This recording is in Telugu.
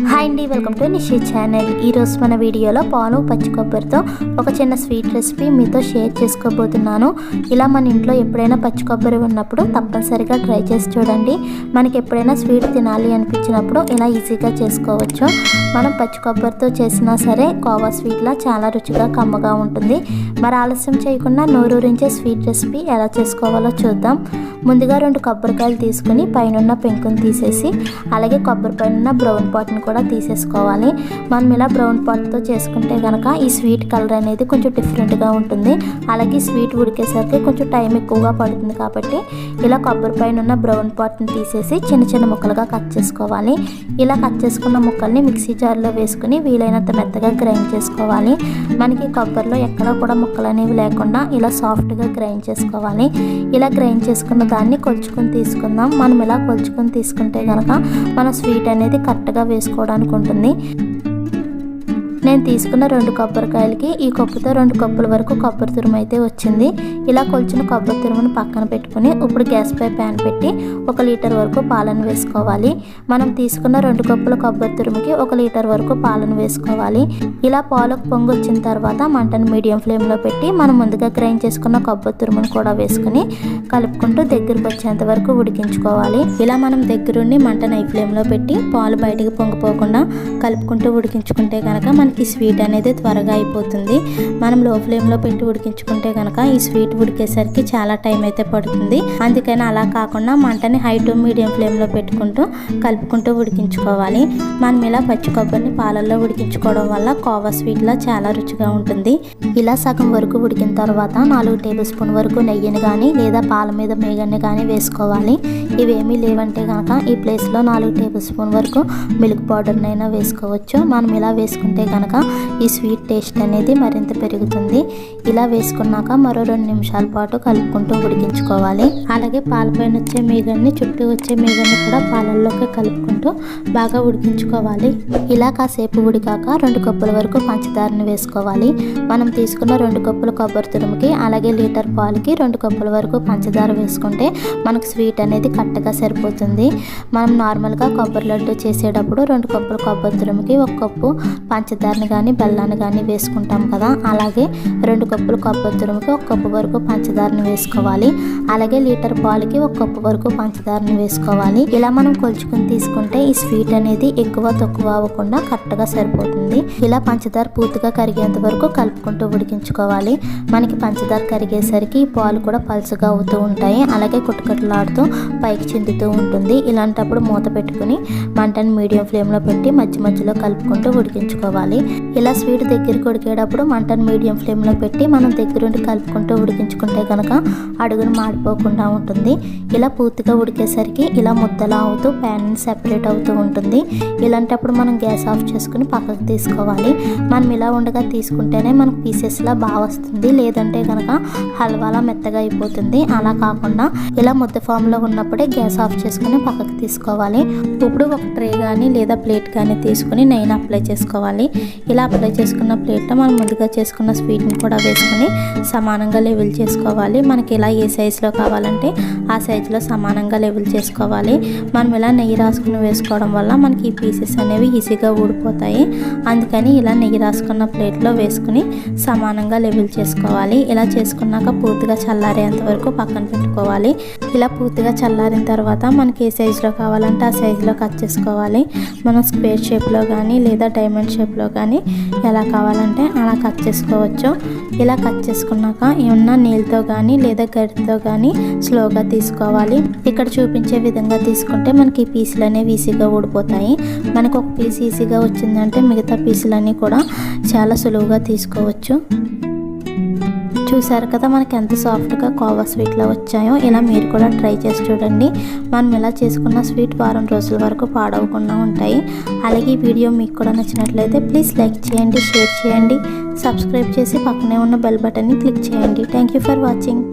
హాయ్ అండి, వెల్కమ్ టు నిషి ఛానల్. ఈరోజు మన వీడియోలో పాలు పచ్చి కొబ్బరితో ఒక చిన్న స్వీట్ రెసిపీ మీతో షేర్ చేసుకోబోతున్నాను. ఇలా మన ఇంట్లో ఎప్పుడైనా పచ్చి కొబ్బరి ఉన్నప్పుడు తప్పనిసరిగా ట్రై చేసి చూడండి. మనకి ఎప్పుడైనా స్వీట్ తినాలి అనిపించినప్పుడు ఇలా ఈజీగా చేసుకోవచ్చు. మనం పచ్చి కొబ్బరితో చేసినా సరే కోవా స్వీట్లా చాలా రుచిగా కమ్మగా ఉంటుంది. మరి ఆలస్యం చేయకుండా నోరూరించే స్వీట్ రెసిపీ ఎలా చేసుకోవాలో చూద్దాం. ముందుగా 2 కొబ్బరికాయలు తీసుకుని పైన పెంకుని తీసేసి అలాగే కొబ్బరి పైన బ్రౌన్ పాట్ని కూడా తీసేసుకోవాలి. మనం ఇలా బ్రౌన్ పాట్తో చేసుకుంటే కనుక ఈ స్వీట్ కలర్ అనేది కొంచెం డిఫరెంట్గా ఉంటుంది. అలాగే స్వీట్ ఉడికేసరికి కొంచెం టైం ఎక్కువగా పడుతుంది కాబట్టి ఇలా కొబ్బరి పైన బ్రౌన్ పాట్ని తీసేసి చిన్న చిన్న ముక్కలుగా కట్ చేసుకోవాలి. ఇలా కట్ చేసుకున్న ముక్కల్ని మిక్సీ జార్లో వేసుకుని వీలైనంత మెత్తగా గ్రైండ్ చేసుకోవాలి. మనకి కొబ్బరిలో ఎక్కడ కూడా ముక్కలు అనేవి లేకుండా ఇలా సాఫ్ట్గా గ్రైండ్ చేసుకోవాలి. ఇలా గ్రైండ్ చేసుకున్న దాన్ని కొలుచుకొని తీసుకుందాం. మనం ఇలా కొలుచుకొని తీసుకుంటే కనుక మన స్వీట్ అనేది కరెక్ట్గా వేసుకోవడానికి ఉంటుంది. నేను తీసుకున్న 2 కొబ్బరికాయలకి ఈ కప్పుతో 2 కప్పుల వరకు కొబ్బరి తురుము అయితే వచ్చింది. ఇలా కొలిచిన కొబ్బరి తురుమును పక్కన పెట్టుకుని ఇప్పుడు గ్యాస్ పై ప్యాన్ పెట్టి 1 లీటర్ వరకు పాలను వేసుకోవాలి. మనం తీసుకున్న 2 కప్పుల కొబ్బరి తురుముకి 1 లీటర్ వరకు పాలను వేసుకోవాలి. ఇలా పాలకు పొంగు వచ్చిన తర్వాత మంటను మీడియం ఫ్లేమ్లో పెట్టి మనం ముందుగా గ్రైండ్ చేసుకున్న కొబ్బరి తురుమును కూడా వేసుకుని కలుపుకుంటూ దగ్గరకు వచ్చేంత వరకు ఉడికించుకోవాలి. ఇలా మనం దగ్గరుండి మంటను హై ఫ్లేమ్లో పెట్టి పాలు బయటికి పొంగిపోకుండా కలుపుకుంటూ ఉడికించుకుంటే కనుక మనకి స్వీట్ అనేది త్వరగా అయిపోతుంది. మనం లో ఫ్లేమ్లో పెట్టి ఉడికించుకుంటే కనుక ఈ స్వీట్ ఉడికేసరికి చాలా టైం అయితే పడుతుంది. అందుకని అలా కాకుండా మంటని హై టు మీడియం ఫ్లేమ్లో పెట్టుకుంటూ కలుపుకుంటూ ఉడికించుకోవాలి. మనం ఇలా పచ్చి కొబ్బరిని పాలల్లో ఉడికించుకోవడం వల్ల కోవా స్వీట్లా చాలా రుచిగా ఉంటుంది. ఇలా సగం వరకు ఉడికిన తర్వాత 4 టేబుల్ స్పూన్ వరకు నెయ్యిని కానీ లేదా పాల మీద మేగన్ని కానీ వేసుకోవాలి. ఇవేమీ లేవంటే కనుక ఈ ప్లేస్లో 4 టేబుల్ స్పూన్ వరకు మిల్క్ పౌడర్నైనా వేసుకోవచ్చు. మనం ఇలా వేసుకుంటే కనుక ఈ స్వీట్ టేస్ట్ అనేది మరింత పెరుగుతుంది. ఇలా వేసుకున్నాక మరో 2 నిమిషాల పాటు కలుపుకుంటూ ఉడికించుకోవాలి. అలాగే పాలపైన వచ్చే మేగన్ని చుట్టూ వచ్చే మేగన్ని కూడా పాలల్లోకి కలుపుకుంటూ బాగా ఉడికించుకోవాలి. ఇలా కాసేపు ఉడికాక 2 కప్పుల వరకు పంచదారని వేసుకోవాలి. మనం తీసుకున్న 2 కప్పుల కొబ్బరి తురుముకి అలాగే లీటర్ పాలకి 2 కప్పుల వరకు పంచదార వేసుకుంటే మనకు స్వీట్ అనేది కరెక్ట్గా సరిపోతుంది. మనం నార్మల్గా కొబ్బరి లడ్డు చేసేటప్పుడు 2 కప్పుల కొబ్బరి తురుముకి 1 కప్పు పంచదారని కానీ బెల్లాన్ని కానీ వేసుకుంటాం కదా, అలాగే 2 కప్పుల కొబ్బరి తురుముకి 1 కప్పు వరకు పంచదారని వేసుకోవాలి. అలాగే లీటర్ పాలకి 1 కప్పు వరకు పంచదారని వేసుకోవాలి. ఇలా మనం కొలుచుకుని తీసుకుంటే ఈ స్వీట్ అనేది ఎక్కువ తక్కువ అవ్వకుండా కరెక్ట్గా సరిపోతుంది. ఇలా పంచదార పూర్తిగా కరిగేంత వరకు కలుపుకుంటూ ఉడికించుకోవాలి. మనకి పంచదార కరిగేసరికి ఈ పాలు కూడా పలుచగా అవుతూ ఉంటాయి. అలాగే కుట్టకట్లాడుతూ పైకి చిందుతూ ఉంటుంది. ఇలాంటప్పుడు మూత పెట్టుకుని మంటని మీడియం ఫ్లేమ్లో పెట్టి మధ్య మధ్యలో కలుపుకుంటూ ఉడికించుకోవాలి. ఇలా స్వీట్ దగ్గరికి ఉడికేటప్పుడు మంటను మీడియం ఫ్లేమ్లో పెట్టి మనం దగ్గరుండి కలుపుకుంటూ ఉడికించుకుంటే కనుక అడుగును మాడిపోకుండా ఉంటుంది. ఇలా పూర్తిగా ఉడికేసరికి ఇలా ముద్దలా అవుతూ ప్యాన్ సెపరేట్ అవుతూ ఉంటుంది. ఇలాంటప్పుడు మనం గ్యాస్ ఆఫ్ చేసుకుని పక్కకు తీసుకోవాలి. మనం ఇలా ఉండగా తీసుకుంటేనే మనకు పీసెస్లా బాగా వస్తుంది. లేదంటే కనుక హల్వాలా మెత్తగా అయిపోతుంది. అలా కాకుండా ఇలా ముద్ద ఫామ్లో ఉన్నప్పుడే గ్యాస్ ఆఫ్ చేసుకుని పక్కకు తీసుకోవాలి. ఇప్పుడు ఒక ట్రే కానీ లేదా ప్లేట్ కానీ తీసుకుని నెయ్యిని అప్లై చేసుకోవాలి. ఇలా అప్లై చేసుకున్న ప్లేట్లో మనం ముందుగా చేసుకున్న స్వీట్ని కూడా వేసుకుని సమానంగా లెవెల్ చేసుకోవాలి. మనకి ఇలా ఏ సైజులో కావాలంటే ఆ సైజులో సమానంగా లెవెల్ చేసుకోవాలి. మనం ఇలా నెయ్యి రాసుకుని వేసుకోవడం వల్ల మనకి ఈ పీసెస్ అనేవి ఈజీగా ఊడిపోతాయి. అందుకని ఇలా నెయ్యి రాసుకున్న ప్లేట్లో వేసుకుని సమానంగా లెవెల్ చేసుకోవాలి. ఇలా చేసుకున్నాక పూర్తిగా చల్లారేంత వరకు పక్కన పెట్టుకోవాలి. ఇలా పూర్తిగా చల్లారిన తర్వాత మనకి ఏ సైజులో కావాలంటే ఆ సైజులో కట్ చేసుకోవాలి. మనం స్క్వేర్ షేప్లో కానీ లేదా డైమండ్ షేప్లో కానీ ఎలా కావాలంటే అలా కట్ చేసుకోవచ్చు. ఇలా కట్ చేసుకున్నాక ఏమన్నా నీళ్ళతో కానీ లేదా గరిటతో కానీ స్లోగా తీసుకోవాలి. ఇక్కడ చూపించే విధంగా తీసుకుంటే మనకి ఈ పీసులు అనేవి ఈజీగా ఊడిపోతాయి. మనకు ఒక పీస్ ఈజీగా వచ్చిందంటే మిగతా పీసులన్నీ కూడా చాలా సులువుగా తీసుకోవచ్చు. చూసారు కదా మనకి ఎంత సాఫ్ట్గా కోవా స్వీట్లో వచ్చాయో. ఇలా మీరు కూడా ట్రై చేసి చూడండి. మనం ఇలా చేసుకున్న స్వీట్ వారం రోజుల వరకు పాడవకుండా ఉంటాయి. అలాగే ఈ వీడియో మీకు కూడా నచ్చినట్లయితే ప్లీజ్ లైక్ చేయండి, షేర్ చేయండి, సబ్స్క్రైబ్ చేసి పక్కనే ఉన్న బెల్ బటన్ని క్లిక్ చేయండి. Thank you for watching.